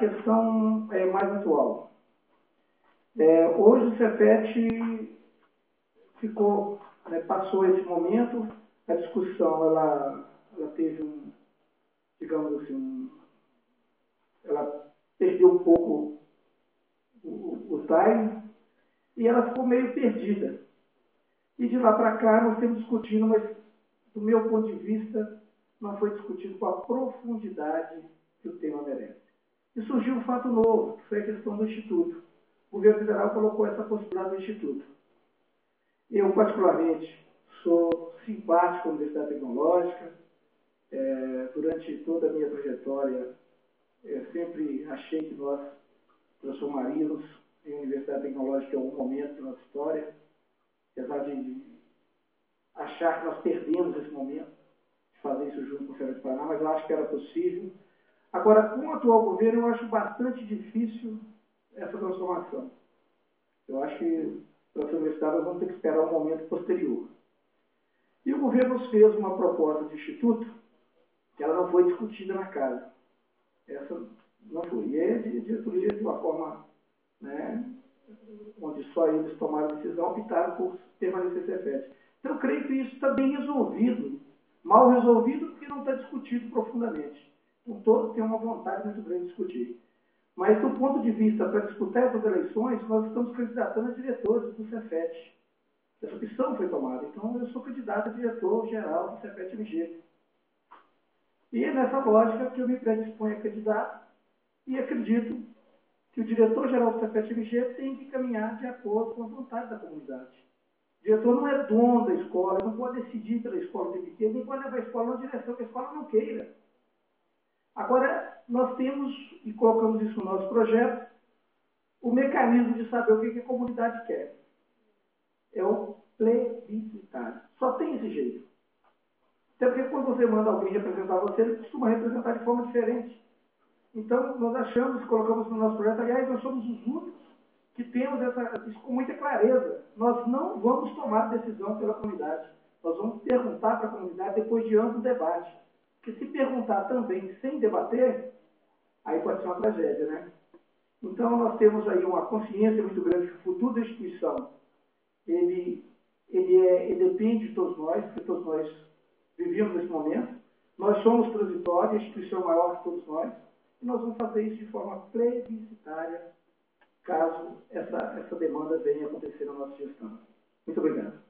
questão mais atual. Hoje o Cefet ficou, passou esse momento, a discussão ela teve digamos assim, ela perdeu um pouco o time e ela ficou meio perdida. E de lá para cá nós temos discutindo, mas do meu ponto de vista não foi discutido com a profundidade que o tema merece. E surgiu um fato novo, que foi a questão do Instituto. O governo federal colocou essa possibilidade do Instituto. Eu, particularmente, sou simpático à Universidade Tecnológica. Durante toda a minha trajetória, sempre achei que nós transformaríamos em Universidade Tecnológica em algum momento da nossa história, apesar de achar que nós perdemos esse momento, de fazer isso junto com o Cefet Paraná, mas eu acho que era possível. Agora, com o atual governo, eu acho bastante difícil essa transformação. Eu acho que, para ser universidade, nós vamos ter que esperar um momento posterior. E o governo nos fez uma proposta de instituto que ela não foi discutida na casa. Essa não foi. E é de diretoria de uma forma, onde só eles tomaram a decisão, optaram por permanecer Cefet. Então, eu creio que isso está bem resolvido. Mal resolvido porque não está discutido profundamente. Então, todos têm uma vontade muito grande de discutir. Mas, do ponto de vista para disputar essas eleições, nós estamos candidatando a diretores do Cefet. Essa opção foi tomada. Então, eu sou candidato a diretor-geral do Cefet-MG. E é nessa lógica que eu me predisponho a candidato e acredito que o diretor-geral do Cefet-MG tem que caminhar de acordo com a vontade da comunidade. O diretor não é dono da escola, não pode decidir pela escola o tempo inteiro, nem pode levar a escola na direção que a escola não queira. Agora, nós temos, e colocamos isso no nosso projeto, o mecanismo de saber o que a comunidade quer. É o plebiscitário. Só tem esse jeito. Até porque quando você manda alguém representar você, ele costuma representar de forma diferente. Então, nós achamos, colocamos no nosso projeto, aliás, nós somos os únicos que temos isso com muita clareza. Nós não vamos tomar decisão pela comunidade. Nós vamos perguntar para a comunidade depois de amplo debate. Porque se perguntar também sem debater, aí pode ser uma tragédia, né? Então, nós temos aí uma consciência muito grande que o futuro da instituição, ele depende de todos nós, porque todos nós vivemos nesse momento. Nós somos transitórios, a instituição é maior que todos nós, e nós vamos fazer isso de forma plebiscitária, caso essa demanda venha acontecer na nossa gestão. Muito obrigado.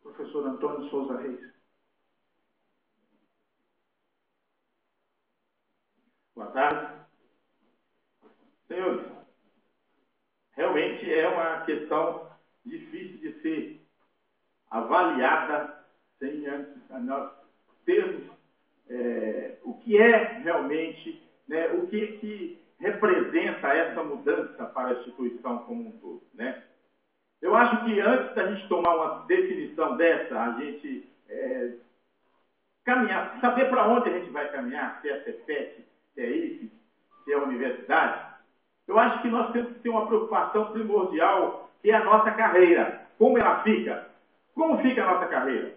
Professor Antônio Souza Reis. Boa tarde. Senhores, realmente é uma questão difícil de ser avaliada sem antes nós termos o que é realmente, o que representa essa mudança para a instituição como um todo, Eu acho que antes da gente tomar uma definição dessa, a gente caminhar, saber para onde a gente vai caminhar, se é Cefet, se é IFES, se é a universidade, eu acho que nós temos que ter uma preocupação primordial, que é a nossa carreira. Como ela fica? Como fica a nossa carreira?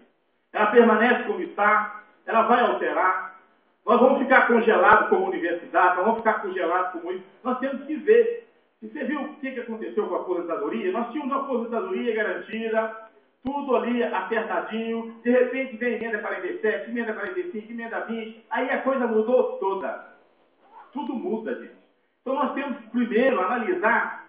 Ela permanece como está? Ela vai alterar? Nós vamos ficar congelados como universidade? Nós vamos ficar congelados como isso? Nós temos que ver. E você viu o que aconteceu com a aposentadoria? Nós tínhamos uma aposentadoria garantida, tudo ali apertadinho, de repente vem emenda 47, emenda 45, emenda 20, aí a coisa mudou toda. Tudo muda, gente. Então nós temos que primeiro analisar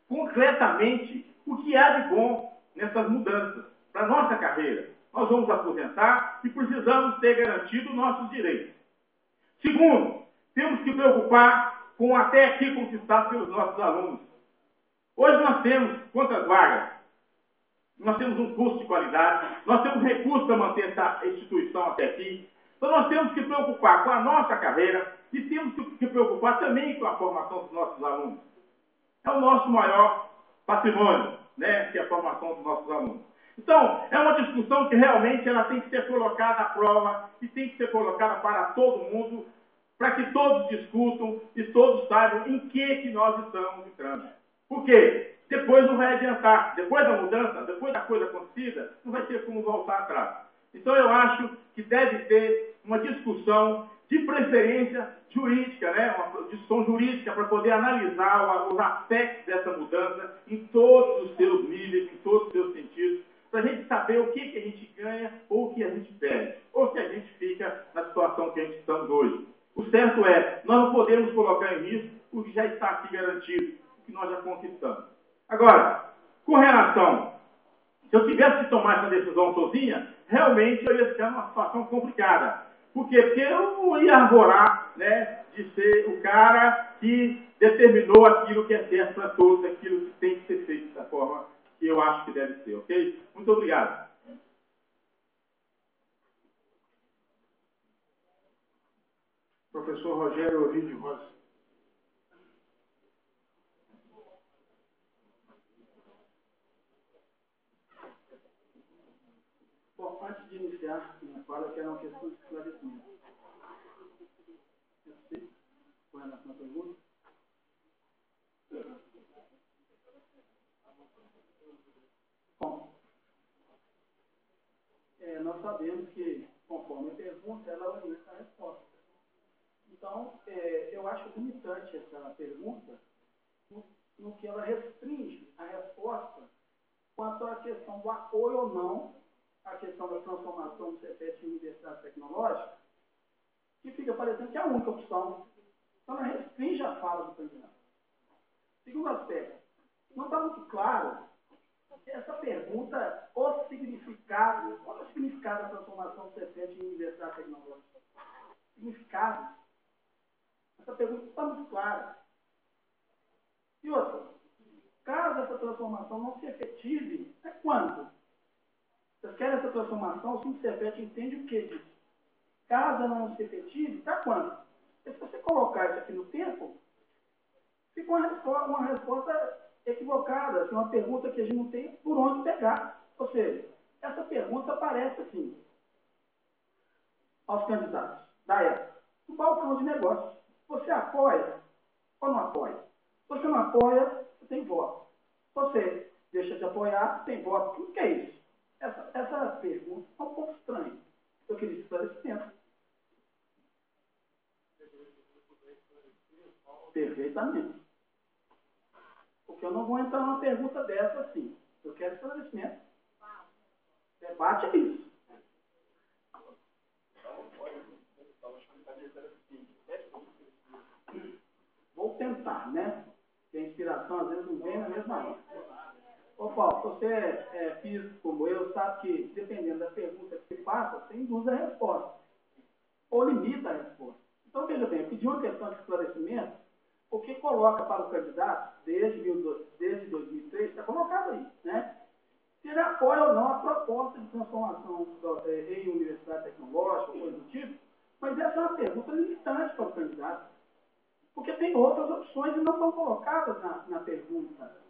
concretamente o que há de bom nessas mudanças para a nossa carreira. Nós vamos aposentar e precisamos ter garantido nossos direitos. Segundo, temos que preocupar com até aqui conquistado pelos nossos alunos. Hoje nós temos quantas vagas? Nós temos um curso de qualidade, nós temos recursos para manter essa instituição até aqui. Então nós temos que preocupar com a nossa carreira e temos que preocupar também com a formação dos nossos alunos. É o nosso maior patrimônio, que é a formação dos nossos alunos. Então, é uma discussão que realmente ela tem que ser colocada à prova e tem que ser colocada para todo mundo, para que todos discutam e todos saibam em que nós estamos entrando. Por quê? depois não vai adiantar. Depois da mudança, depois da coisa acontecida, não vai ter como voltar atrás. Então eu acho que deve ter uma discussão de preferência jurídica, né? Uma discussão jurídica para poder analisar os aspectos dessa mudança em todos os seus níveis, em todos os seus sentidos, para a gente saber o que a gente ganha ou o que a gente perde, ou se a gente fica na situação que a gente está hoje. O certo é, nós não podemos colocar em risco o que já está aqui garantido, o que nós já conquistamos. Agora, com relação, se eu tivesse que tomar essa decisão sozinha, realmente eu ia ficar numa situação complicada. Por quê? Porque eu não ia arvorar, né, de ser o cara que determinou aquilo que é certo para todos, aquilo que tem que ser feito da forma que eu acho que deve ser, ok? Muito obrigado. Professor Rogério Ovidio Rosa. Bom, antes de iniciar minha fala, eu quero uma questão de esclarecimento. Com relação à pergunta. Bom, nós sabemos que, conforme a pergunta, ela orienta a resposta. Então, eu acho limitante essa pergunta no que ela restringe a resposta quanto à questão do apoio ou não à questão da transformação do CEPET em universidade tecnológica, que fica parecendo que é a única opção. Então, ela restringe a fala do candidato. Segundo aspecto, não está muito claro essa pergunta, qual é o significado da transformação do CEPET em universidade tecnológica? Significado? Essa pergunta não está muito clara. E outra, caso essa transformação não se efetive, é quando? Vocês querem essa transformação, o CEPET entende o que disso? Caso ela não se efetive, está quando? E se você colocar isso aqui no tempo, fica uma resposta equivocada, assim, uma pergunta que a gente não tem por onde pegar. Ou seja, essa pergunta parece assim aos candidatos da época. Um balcão de negócios. Você apoia ou não apoia? Se você não apoia, você tem voto. Se você deixa de apoiar, tem voto. O que é isso? Essa pergunta é um pouco estranha. Eu queria esclarecimento. Perfeitamente. Porque eu não vou entrar numa pergunta dessa assim. Eu quero esclarecimento. Debate é isso. Vou tentar, né? Porque a inspiração às vezes não vem na mesma hora. Ô Paulo, você é físico como eu, sabe que dependendo da pergunta que você passa, você induz a resposta. Ou limita a resposta. Então, veja bem, eu pedi uma questão de esclarecimento, porque coloca para o candidato, desde 2003, está colocado aí, né? Se ele apoia ou não a proposta de transformação em universidade tecnológica, ou coisa do tipo, mas essa é uma pergunta limitante para o candidato, porque tem outras opções e não estão colocadas na pergunta.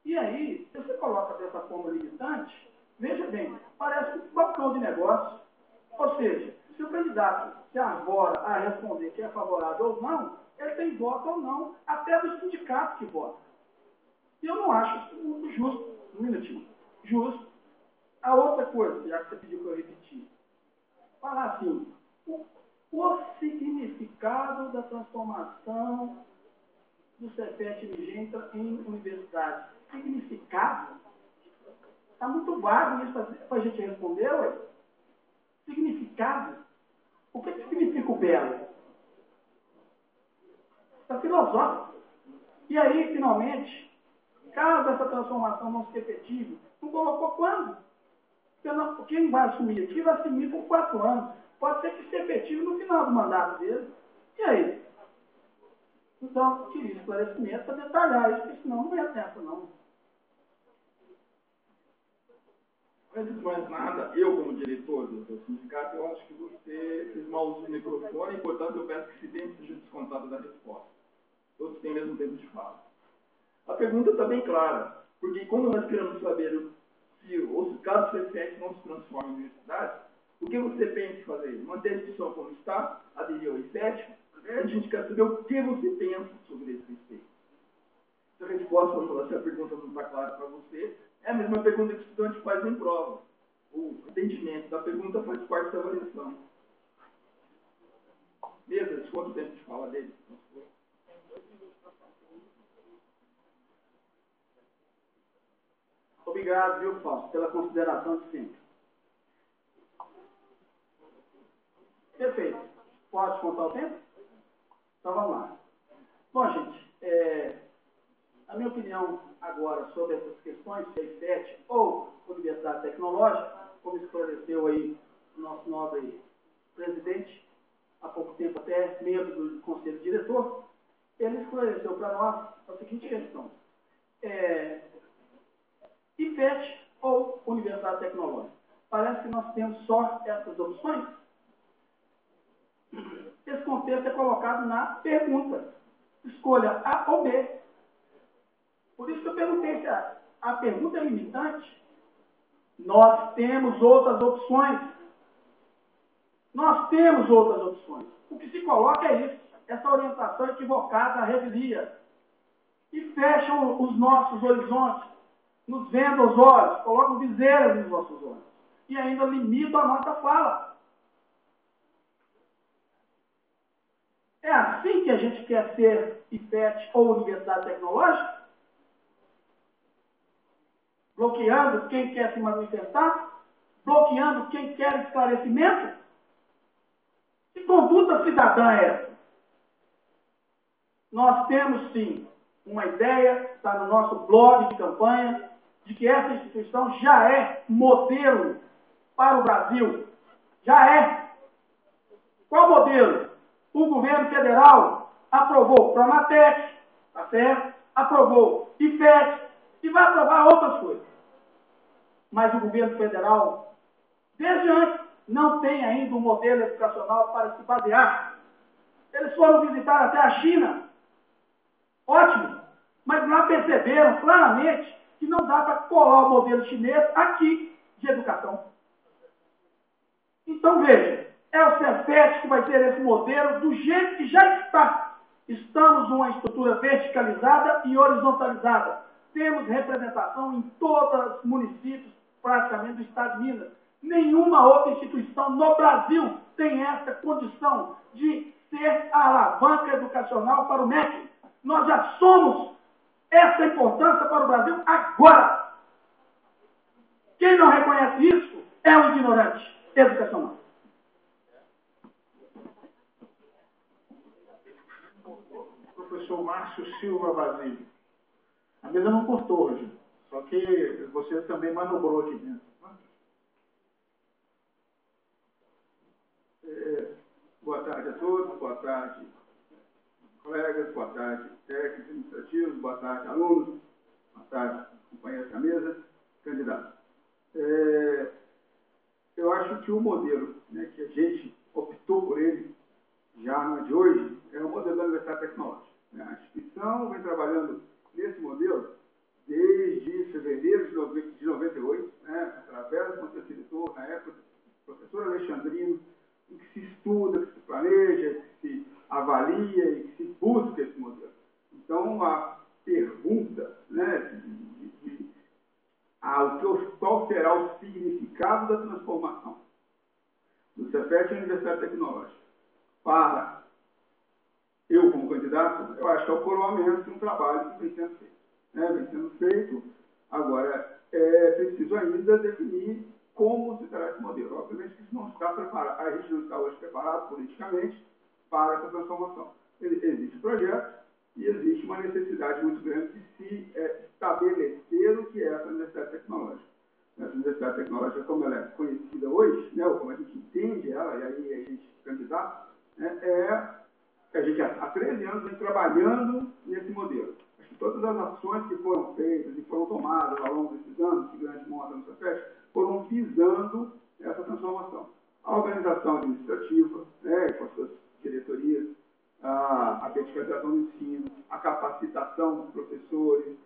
E aí, se você coloca dessa forma limitante, veja bem, parece um balcão de negócio, ou seja, se o candidato se arvora a responder que é favorável ou não, ele tem voto ou não, até do sindicato que vota. E eu não acho isso muito justo. Um minutinho. Justo. A outra coisa, já que você pediu que eu repetir, falar assim, o significado da transformação do CEPET vigente em universidade. Significado? Está muito vago isso para a gente responder, ué. Significado? O que significa o belo? Está filosófico. E aí, finalmente, caso essa transformação não se efetive, não colocou quando? Quem vai assumir aqui vai assumir por 4 anos. Pode ser que se efetive no final do mandato dele. E aí? Então, eu queria esclarecimento para detalhar isso, porque senão não é tempo, não. Antes de mais nada, eu como diretor do sindicato, eu acho que você fez mal uso do microfone, e, portanto, eu peço que esse tempo seja descontado da resposta. Todos têm o mesmo tempo de fala. A pergunta está bem clara, porque como nós queremos saber se os casos CEPET não se transformam em universidade, o que você pensa em fazer? Manter a instituição como está, aderir ao IFET? A gente quer saber o que você pensa sobre esse respeito. A resposta, vamos falar, se a pergunta não está clara para você, é a mesma pergunta que o estudante faz em prova. O entendimento da pergunta faz parte da avaliação. Beleza? Quanto tempo de fala dele? Obrigado, viu, Fausto, pela consideração de sempre. Perfeito. Pode contar o tempo? Então vamos lá. Bom, gente, a minha opinião agora sobre essas questões, se é IFET ou Universidade Tecnológica, como esclareceu aí o nosso nobre presidente, há pouco tempo até membro do Conselho Diretor, ele esclareceu para nós a seguinte questão. IFET ou Universidade Tecnológica? Parece que nós temos só essas opções. Esse contexto é colocado na pergunta. Escolha A ou B. Por isso que eu perguntei se a pergunta é limitante. Nós temos outras opções. Nós temos outras opções. O que se coloca é isso. Essa orientação equivocada à revelia. E fecham os nossos horizontes. Nos vendam os olhos. Colocam viseiras nos nossos olhos. E ainda limitam a nossa fala. É assim que a gente quer ser IFET ou Universidade Tecnológica? Bloqueando quem quer se manifestar? Bloqueando quem quer esclarecimento? Que conduta cidadã é essa? Nós temos, sim, uma ideia, está no nosso blog de campanha, de que essa instituição já é modelo para o Brasil. Já é. Qual modelo? O governo federal aprovou Promatec, tá certo? Aprovou IFET e vai aprovar outras coisas. Mas o governo federal, desde antes, não tem ainda um modelo educacional para se basear. Eles foram visitar até a China. Ótimo. Mas lá perceberam claramente que não dá para colar o modelo chinês aqui de educação. Então, veja. É o Cefet que vai ter esse modelo do jeito que já está. Estamos numa estrutura verticalizada e horizontalizada. Temos representação em todos os municípios, praticamente, do estado de Minas. Nenhuma outra instituição no Brasil tem essa condição de ser a alavanca educacional para o MEC. Nós já somos essa importância para o Brasil agora. Quem não reconhece isso é um ignorante educacional. Professor Márcio Silva Basílio. A mesa não cortou hoje, só que você também manobrou aqui dentro. Boa tarde a todos, boa tarde, colegas, boa tarde, técnicos administrativos, boa tarde, alunos, boa tarde, companheiros da mesa, candidatos. Eu acho que o modelo, né, que a gente optou por ele, já não é de hoje, é o modelo da Universidade Tecnológica. A instituição vem trabalhando nesse modelo desde fevereiro de 98, né, através do conselho diretor, na época, do professor Alexandrino, em que se estuda, que se planeja, que se avalia e que se busca esse modelo. Então, a pergunta, né, qual será o significado da transformação do Cefet à Universidade Tecnológica para eu, como candidato, eu acho que é o coroamento de um trabalho que vem sendo feito. Vem sendo feito, agora é preciso ainda definir como se terá esse modelo. Obviamente que isso não está preparado, a gente não está hoje preparado politicamente para essa transformação. Existe projeto e existe uma necessidade muito grande de se estabelecer o que é essa Universidade Tecnológica. Essa Universidade Tecnológica, como ela é conhecida hoje, né, ou como a gente entende ela, e aí a gente candidato, né, a gente há 13 anos vem trabalhando nesse modelo. Acho que todas as ações que foram feitas e foram tomadas ao longo desses anos, que grande monta no Cefet, foram visando essa transformação. A organização administrativa, né, com as suas diretorias, a verticalização do ensino, a capacitação dos professores,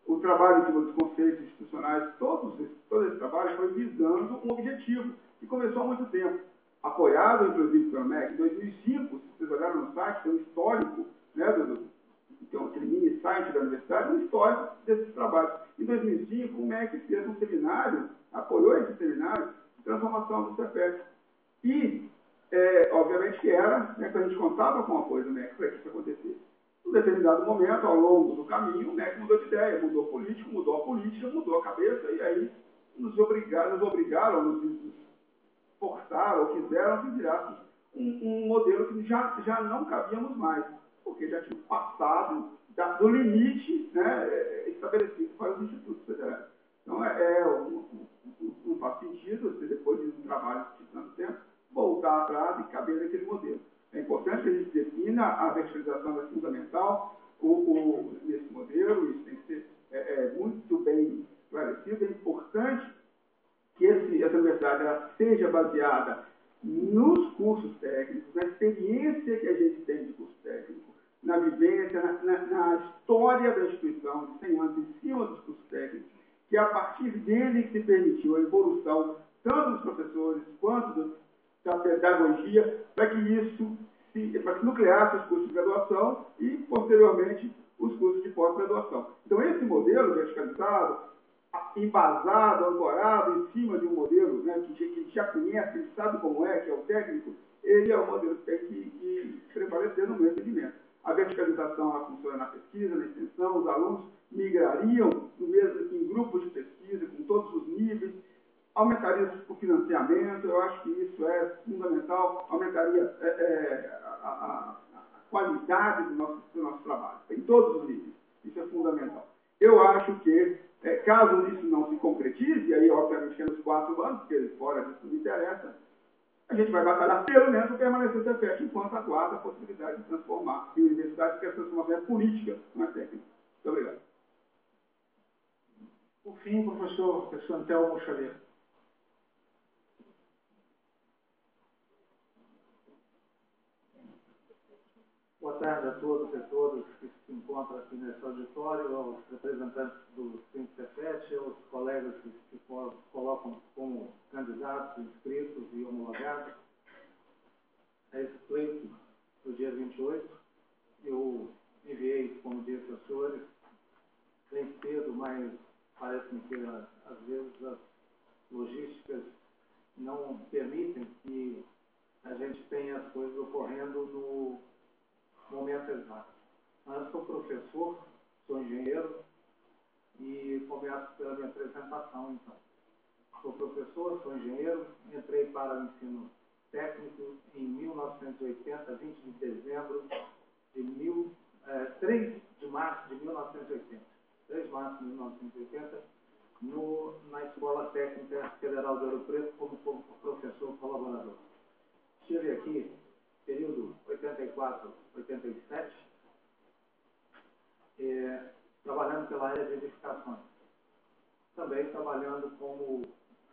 o trabalho em cima dos conceitos institucionais, todo esse trabalho foi visando um objetivo que começou há muito tempo. Apoiado, inclusive, pelo MEC, em 2005, se vocês olharam no site, tem um histórico, né, então, aquele mini site da universidade, um histórico desses trabalhos. Em 2005, o MEC fez um seminário, apoiou esse seminário de transformação do CEPET. E, obviamente, que era, né, que a gente contava com o apoio do MEC para que isso acontecesse. Em um determinado momento, ao longo do caminho, o MEC mudou de ideia, mudou o político, mudou a política, mudou a cabeça, e aí nos obrigaram, nos forçaram, ou quiseram que virasse um modelo que já não cabíamos mais, porque já tinha passado do limite, né, estabelecido para os institutos federais. Então, não faz sentido, depois de um trabalho de tanto tempo, voltar atrás e caber naquele modelo. É importante que a gente defina a verticalização é fundamental nesse modelo, isso tem que ser muito bem esclarecido. É importante que essa universidade ela seja baseada nos cursos técnicos, na experiência que a gente tem de curso técnico, na vivência, na história da instituição, de 100 anos em cima dos cursos técnicos, que a partir dele se permitiu a evolução tanto dos professores quanto da pedagogia, para que nucleasse os cursos de graduação e, posteriormente, os cursos de pós-graduação. Então, esse modelo verticalizado, embasado, ancorado em cima de um modelo, né, que a gente já conhece, que a gente sabe como é, que é o técnico, ele é o modelo que tem que prevalecer no meu entendimento. A verticalização ela funciona na pesquisa, na extensão, os alunos migrariam em grupos de pesquisa, com todos os níveis, aumentaria o financiamento, eu acho que isso é fundamental, aumentaria a qualidade do nosso trabalho, em todos os níveis, isso é fundamental. Eu acho que, caso isso não se concretize, e aí obviamente que é nos 4 anos, porque fora disso não interessa, a gente vai batalhar pelo menos para permanecer CEPET, enquanto aguarda a possibilidade de transformar em universidade, porque a transformação é política, não é técnica. Muito obrigado. Por fim, professor Antelmo Xavier. Boa tarde a todos e todas que se encontram aqui nesse auditório, aos representantes do CEPET, aos colegas que se colocam como candidatos, inscritos e homologados. A esse pleito do dia 28, eu enviei, como disse aos senhores, bem cedo, mas parece-me que às vezes as logísticas não permitem que a gente tenha as coisas ocorrendo no momento exato. Eu sou professor, sou engenheiro e começo pela minha apresentação, então. Sou professor, sou engenheiro, entrei para o ensino técnico em 1980, 20 de dezembro de 3 de março de 1980. 3 de março de 1980, na Escola Técnica Federal de Ouro Preto, como professor colaborador. Estive aqui período 84-87, trabalhando pela área de edificações. Também trabalhando como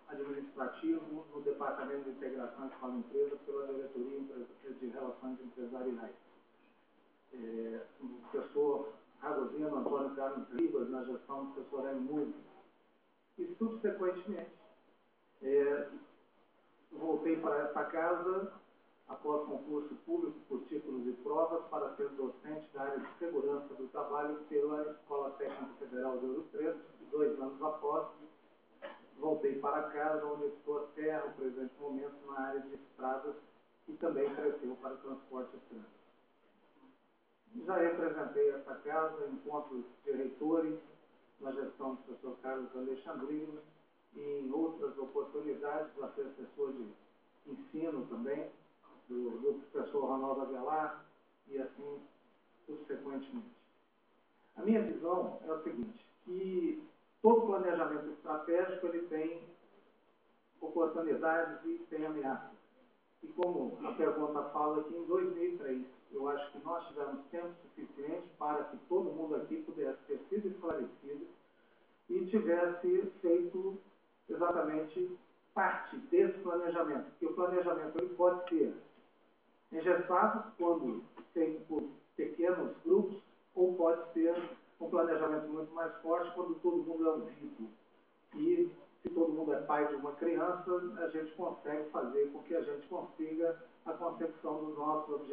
administrativo no Departamento de Integração Escola-Empresa pela Diretoria de Relações Empresariais. O professor Ragozino Antônio Carlos Ribas, na gestão do professor Hélio Música. E subsequentemente, voltei para essa casa após concurso público por títulos e provas para ser docente da área de segurança do trabalho pela Escola Técnica Federal de Ouro Preto. 2 anos após, voltei para casa, onde estou até no presente momento na área de estradas e também cresceu para transporte externo. Já representei essa casa em encontros de reitores, na gestão do professor Carlos Alexandrino e em outras oportunidades, já fui assessor de ensino também, do professor Ronaldo Avelar e assim subsequentemente. A minha visão é o seguinte, que todo planejamento estratégico ele tem oportunidades e tem ameaças. E como a pergunta fala aqui, em 2003, eu acho que nós tivemos tempo suficiente para que todo mundo aqui pudesse ter sido esclarecido e tivesse feito exatamente parte desse planejamento. Porque o planejamento ele pode ser engessado quando feito por pequenos grupos, ou pode ser um planejamento muito mais forte quando todo mundo é unido. E se todo mundo é pai de uma criança, a gente consegue fazer com que a gente consiga a concepção dos nossos objetivos.